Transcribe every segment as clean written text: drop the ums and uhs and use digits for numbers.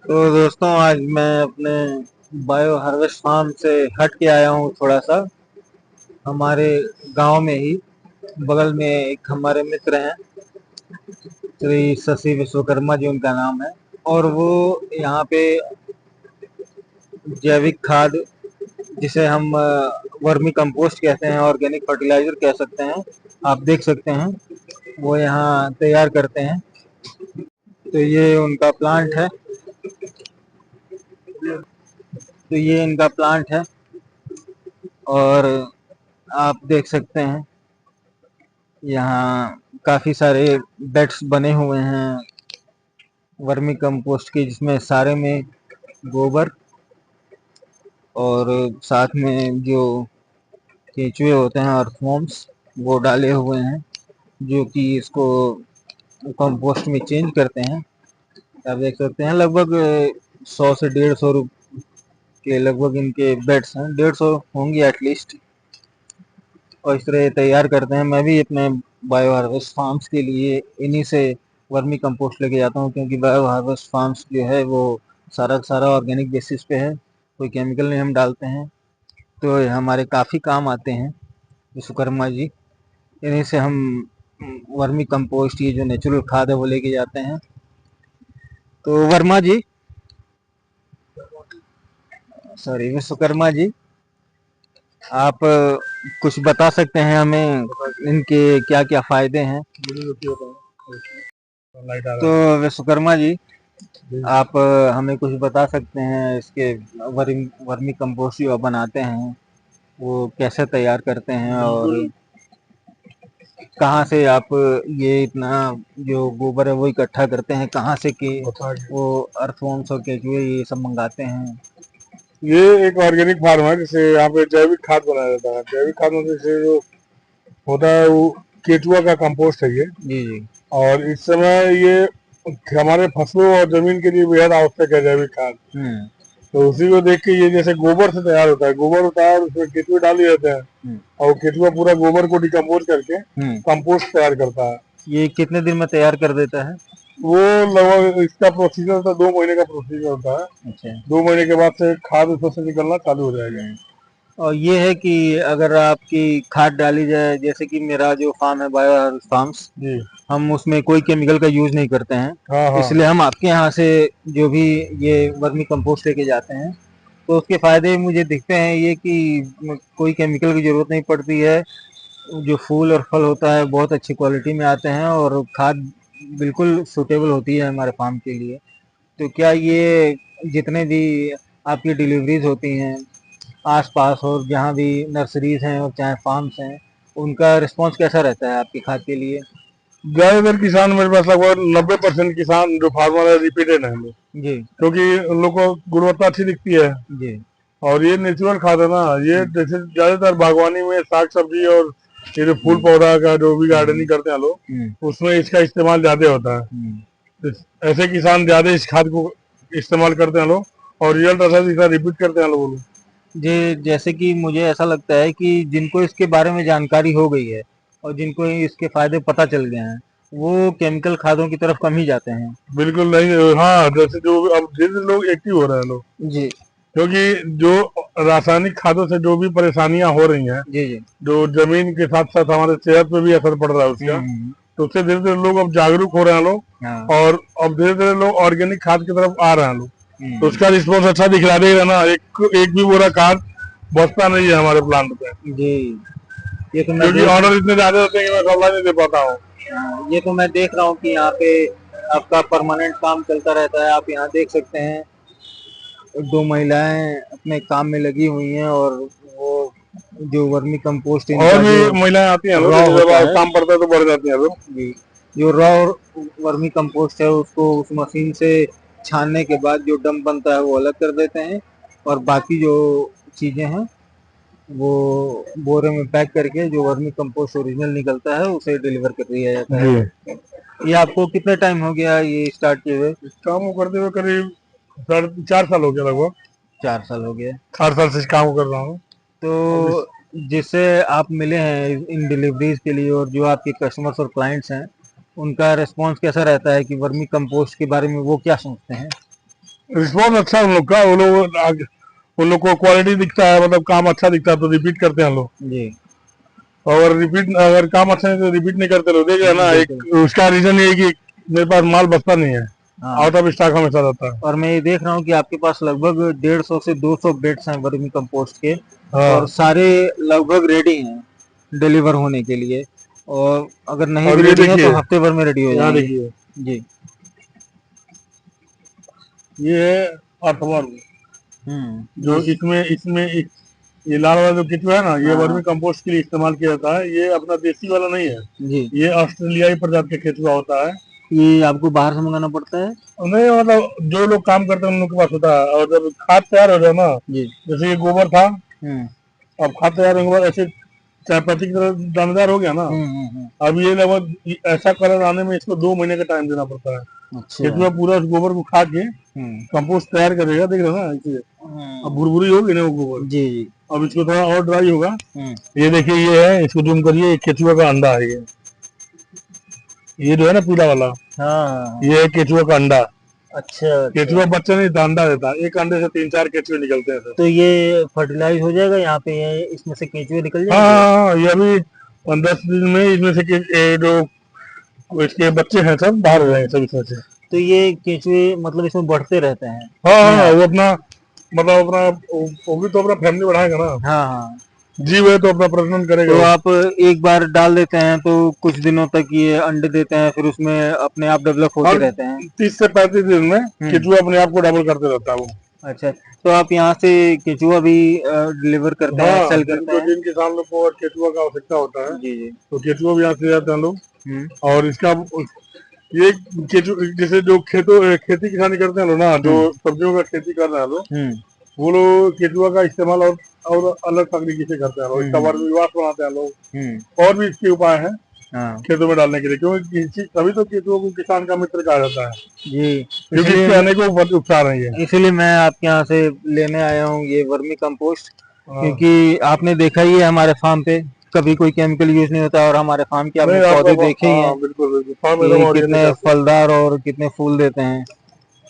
तो दोस्तों आज मैं अपने बायो हार्वेस्ट फार्म से हट के आया हूँ थोड़ा सा हमारे गांव में ही बगल में एक हमारे मित्र हैं श्री शशि विश्वकर्मा जी उनका नाम है। और वो यहाँ पे जैविक खाद जिसे हम वर्मी कंपोस्ट कहते हैं, ऑर्गेनिक फर्टिलाइजर कह सकते हैं, आप देख सकते हैं वो यहाँ तैयार करते हैं। तो ये उनका प्लांट है, तो ये इनका प्लांट है और आप देख सकते हैं यहाँ काफी सारे बेड्स बने हुए हैं वर्मी कंपोस्ट के, जिसमें सारे में गोबर और साथ में जो केंचुए होते हैं और फॉर्म्स वो डाले हुए हैं, जो कि इसको कंपोस्ट में चेंज करते हैं। आप देख सकते हैं लगभग 100 से 150 के लगभग इनके बेड्स हैं, 150 होंगी एटलीस्ट। और इस तरह तैयार करते हैं। मैं भी अपने बायो हार्वेस्ट फार्म्स के लिए इन्हीं से वर्मी कंपोस्ट लेके जाता हूँ, क्योंकि बायो हार्वेस्ट फार्म्स जो है वो सारा सारा ऑर्गेनिक बेसिस पे है, कोई केमिकल नहीं हम डालते हैं। तो ये हमारे काफ़ी काम आते हैं विश्वकर्मा जी। इन्हीं से हम वर्मी कंपोस्ट, ये जो नेचुरल खाद है वो लेके जाते हैं। तो वर्मा जी, सॉरी विश्वकर्मा जी, आप कुछ बता सकते हैं हमें इनके क्या क्या फायदे हैं? तो विश्वकर्मा जी, आप हमें कुछ बता सकते हैं इसके वर्मी कंपोस्ट जो आप बनाते हैं वो कैसे तैयार करते हैं, और कहाँ से आप ये इतना जो गोबर है वो इकट्ठा करते हैं, कहाँ से कि वो अर्थवॉर्म्स और केचुए ये सब मंगाते हैं? ये एक ऑर्गेनिक फार्म है जिसे यहाँ पे जैविक खाद बनाया जाता है। जैविक खाद मतलब जैसे जो होता है वो केचुआ का कंपोस्ट है ये। जी जी। और इस समय ये हमारे फसलों और जमीन के लिए बेहद आवश्यक है जैविक खाद। तो उसी को देख के ये जैसे गोबर से तैयार होता है, गोबर होता है और उसमें केचुए डाल दिए जाते हैं और केचुआ पूरा गोबर को डिकम्पोज करके कंपोस्ट तैयार करता है। ये कितने दिन में तैयार कर देता है? वो लगभग इसका प्रोसीजर तो 2 महीने का प्रोसीजर होता है। अच्छा। 2 महीने के बाद से खाद उसमें से निकलना चालू हो जाएगा। और ये है कि अगर आपकी खाद डाली जाए, जैसे कि मेरा जो फार्म है बायो फार्म्स जी, हम उसमें कोई केमिकल का यूज नहीं करते हैं। हाँ हाँ इसलिए हम आपके यहाँ से जो भी ये वर्मी कंपोस्ट लेके जाते हैं तो उसके फायदे मुझे दिखते हैं ये कि कोई केमिकल की जरूरत नहीं पड़ती है, जो फूल और फल होता है बहुत अच्छी क्वालिटी में आते हैं और खाद बिल्कुल सूटेबल होती है हमारे फार्म के लिए। तो क्या ये जितने भी आपकी डिलीवरीज होती हैं आस-पास और जहाँ भी नर्सरीज हैं और चाहे फार्म्स हैं, उनका रिस्पॉन्स कैसा रहता है आपकी खाद के लिए? ज्यादातर किसान मेरे पास लगभग 90% किसान जो फार्मर है रिपीटेड है हम लोग। जी क्योंकि उन लोग को गुणवत्ता अच्छी दिखती है जी। और ये नेचुरल खाद है ना। ये जैसे ज्यादातर बागवानी में साग सब्जी और ये जो फूल पौधा का जो भी गार्डनिंग करते हैं लोग उसमें इसका इस्तेमाल ज्यादा होता है। तो ऐसे किसान ज्यादा इस खाद को इस्तेमाल करते हैं लोग और रिजल्ट अच्छा दिखता है, रिपीट करते हैं लोग। जी, जैसे कि मुझे ऐसा लगता है कि जिनको इसके बारे में जानकारी हो गई है और जिनको इसके फायदे पता चल गए हैं, वो केमिकल खादों की तरफ कम ही जाते हैं। बिल्कुल नहीं, हाँ जैसे जो अब धीरे लोग एक्टिव हो रहे हैं लोग, जी क्योंकि जो रासायनिक खादों से जो भी परेशानियां हो रही हैं, जी जी। जो जमीन के साथ साथ हमारे सेहत पे भी असर पड़ रहा है उसका, तो उससे धीरे धीरे लोग अब जागरूक हो रहे हैं लोग। हाँ। और अब धीरे धीरे लोग ऑर्गेनिक खाद की तरफ आ रहे हैं लोग। तो उसका हम्म। रिस्पॉन्स अच्छा दिख रहा है ना। एक भी बुरा खाद बचता नहीं है हमारे प्लांट पे, जी, ये तो मैं क्योंकि देख ऑर्डर इतने ज्यादा होते हैं कि मैं सप्लाई नहीं दे पाता हूँ। ये तो मैं देख रहा हूँ कि यहाँ पे आपका परमानेंट काम चलता रहता है। आप यहाँ देख सकते हैं 2 महिलाएं अपने काम में लगी हुई हैं और वो जो वर्मी कंपोस्ट और इनका भी जो महिलाएं आती हैं लोग, रॉ जैसे जब होता है काम पड़ता है तो बढ़ जाती हैं लोग। जी, जो रॉ वर्मी कंपोस्ट है उसको उस मशीन से छानने के बाद जो डंप बनता है वो अलग कर देते हैं और बाकी जो चीजें हैं वो बोरे में पैक करके जो वर्मी कंपोस्ट ओरिजिनल निकलता है उसे डिलीवर कर दिया जाता जी, है। ये आपको कितने टाइम हो गया ये स्टार्ट किए हुए? इस काम को करते हुए करीब 4 साल हो गया लगभग। 4 साल हो गए। 4 साल से इस काम को कर रहा हूँ। अब इस तो जिससे आप मिले हैं इन डिलीवरीज के लिए और जो आपके कस्टमर्स और क्लाइंट्स हैं उनका रिस्पॉन्स कैसा रहता है कि वर्मी कंपोस्ट के बारे में वो क्या सोचते हैं? रिस्पॉन्स अच्छा है उन लोग का, उन लोग को क्वालिटी दिखता है, मतलब काम अच्छा दिखता है तो रिपीट करते हैं हम लोग। जी। और रिपीट अगर काम अच्छा है तो रिपीट नहीं करते लोग, देख रहे हैं ना। एक बिल्कुल। उसका रीजन ये है कि मेरे पास माल बचता नहीं है, हाँ। आउट ऑफ स्टॉक हमेशा रहता है। और मैं ये देख रहा हूँ कि आपके पास लगभग 150 से 200 बेड्स हैं वर्मी कंपोस्ट के, और हाँ सारे लगभग रेडी हैं डिलीवर होने के लिए, और अगर नहीं भी अब ये रेडी है तो देखिए, हफ्ते भर में रेडी हो यहाँ जाएंगे। देखिए, जी। ये है अर्थवर्म, जो इस इसमें इसमें ये लाल वाला जो केचुआ है ना, ये हाँ। वर्मी कंपोस्ट के लिए इस्तेमाल किया जाता है। ये अपना देसी वाला नहीं है, जी। ये ऑस्ट्रेलियाई प्रजाति का केचुआ होता है। ये आपको बाहर से मंगाना पड़ता है? नहीं मतलब जो लोग काम करते हैं उन लोग के पास होता है। और जब खाद तैयार हो जाए ना, जी। जैसे ये गोबर था, हम्म अब खाद तैयार होने के बाद ऐसे चाय पत्ती की तरह दानेदार हो गया ना। अब ये लगभग ऐसा कलर आने में इसको 2 महीने का टाइम देना पड़ता है। अच्छा। खेत में पूरा उस गोबर को खा के हम्म कंपोस्ट तैयार करेगा, देख रहे हो ना इसे। अब हम्म, भुरभुरी होगी ना वो गोबर, जी जी। अब इसको थोड़ा और ड्राई होगा। हम्म ये देखिए, ये है, इसको जूम करिए, ये केचुआ का अंडा है। ये जो है ना पीला वाला, हाँ हाँ हाँ। ये है केचुआ का अंडा। अच्छा अच्छा। केचुआ बच्चा नहीं, अंडा देता है। एक अंडे से 3-4 केचुए निकलते हैं सर। तो ये फर्टिलाइज हो जाएगा यहाँ पे, ये इसमें से केंचुए निकल हाँ जाएंगे? हाँ हाँ, ये अभी 10 दिन में इसमें से जो इसके बच्चे हैं सब बाहर हो जाएंगे सब इसमें से। तो ये केंचुए मतलब इसमें बढ़ते रहते हैं हाँ अपने हाँ, आप? वो अपना मतलब अपना वो भी तो अपना फैमिली बढ़ाएगा ना। हाँ हाँ। जीव है तो अपना प्रजनन करेगा तो वो। आप एक बार डाल देते हैं तो कुछ दिनों तक ये अंडे देते हैं, फिर उसमें अपने आप डेवलप होते हर रहते हैं? 30 से 35 दिन में केचुआ अपने आप को डबल करते रहता है वो। अच्छा, तो आप यहाँ से केचुआ भी डिलीवर करते हैं, हाँ, सेल करते हैं? जिन किसान लोग को अगर केचुआ का आवश्यकता होता है जी जी। तो केचुआ भी यहाँ से जाते हैं लोग। हम्म और इसका ये जैसे जो खेती किसानी करते हैं लोग ना, जो हम्म सब्जियों का खेती कर रहे हैं लोग, हम्म वो लोग केचुआ का इस्तेमाल और अलग तरीके से करते हैं लोग। इसका हम्म वर्मीवाश बनाते हैं लोग। हम्म, और भी इसके उपाय हैं हाँ खेतों में डालने के लिए, क्योंकि तभी तो केचुआ को किसान का मित्र कहा जाता है, जी। क्योंकि इसलिए इसके अनेकों उपचार हैं ये। इसीलिए मैं आपके यहाँ से लेने आया हूँ ये वर्मी कंपोस्ट, हाँ। क्योंकि आपने देखा ही है हमारे फार्म पे कभी कोई केमिकल यूज नहीं होता, और हमारे फार्म के आपने नहीं पौधे देखे ही हैं हाँ बिल्कुल बिल्कुल, फार्म कि एकदम ऑर्गेनिक कितने आते हैं। फलदार और कितने फूल देते हैं।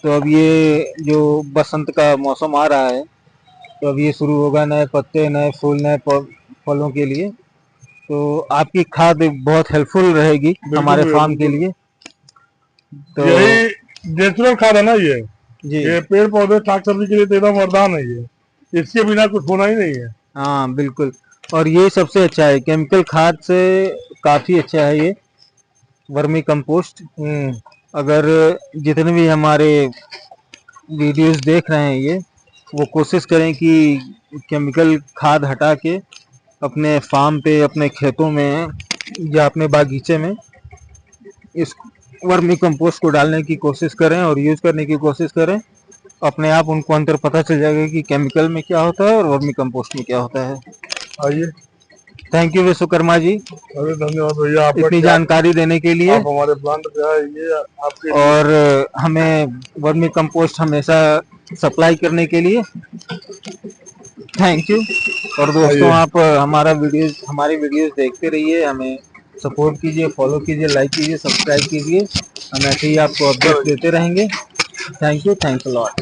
तो अब ये जो बसंत का मौसम आ रहा है, तो अब ये शुरू होगा, नए पत्ते नए फूल नए फलों के लिए। तो आपकी खाद बहुत हेल्पफुल रहेगी बिल्कुल हमारे भैया फार्म के बिल्कुल। लिए। तो यही नेचुरल खाद है ना जी ये पेड़ पौधे साग सब्जी के लिए तो एकदम वरदान है ये। इसके बिना कुछ होना ही नहीं है। हाँ बिल्कुल। और ये सबसे अच्छा है, केमिकल खाद से काफी अच्छा है ये वर्मी कंपोस्ट। अगर जितने भी हमारे वीडियोस देख रहे हैं ये, वो कोशिश करें कि केमिकल खाद हटा के अपने फार्म पे, अपने खेतों में या अपने बागीचे में इस वर्मी कंपोस्ट को डालने की कोशिश करें और यूज करने की कोशिश करें। अपने आप उनको अंतर पता चल जाएगा कि केमिकल में क्या होता है और वर्मी कंपोस्ट में क्या होता है। आइए। थैंक यू विश्वकर्मा जी, अरे धन्यवाद भैया आपका इतनी कि जानकारी देने के लिए। आप हमारे प्लांट पे आए, ये आपके लिए। और हमें वर्मी कंपोस्ट हमेशा सप्लाई करने के लिए थैंक यू। और दोस्तों, आइए। आप हमारी वीडियोस देखते रहिए, हमें सपोर्ट कीजिए, फॉलो कीजिए, लाइक कीजिए, सब्सक्राइब कीजिए। हम ऐसे ही आपको अपडेट्स देते रहेंगे। Thank you, thanks a lot.